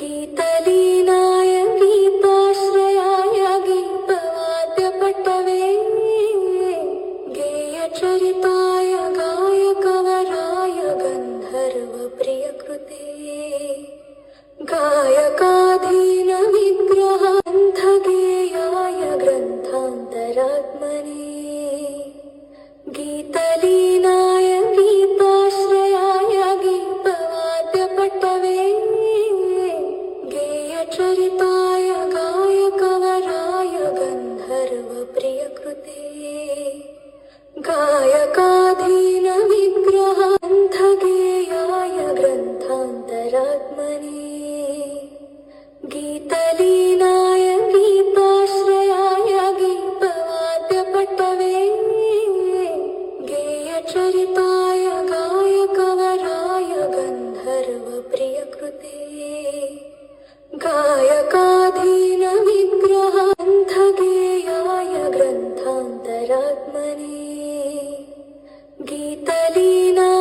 गीतलीनाय गीताश्रयाय गीतवाद्यपटवे गेयचरिताय गायकवराय गन्धर्वप्रियकृते गायकाधीनविग्रहान्धगेयाय ग्रन्थान्तरात्मने गीतलीनाय गीताश्रयाय गीतवाद्यपटवे गेयचरिताय गायकवराय गन्धर्वप्रियकृते गायकाधीनविग्रहान्धगेयाय ग्रन्थान्तरात्मने गीतलीनाय गीताश्रयाय गीतवाद्यपटवे गेयचरिताय गायकवराय गन्धर्वप्रियकृते गायकाधीनविग्रहान्धगेयाय ग्रन्थान्तरात्मने गीतलीना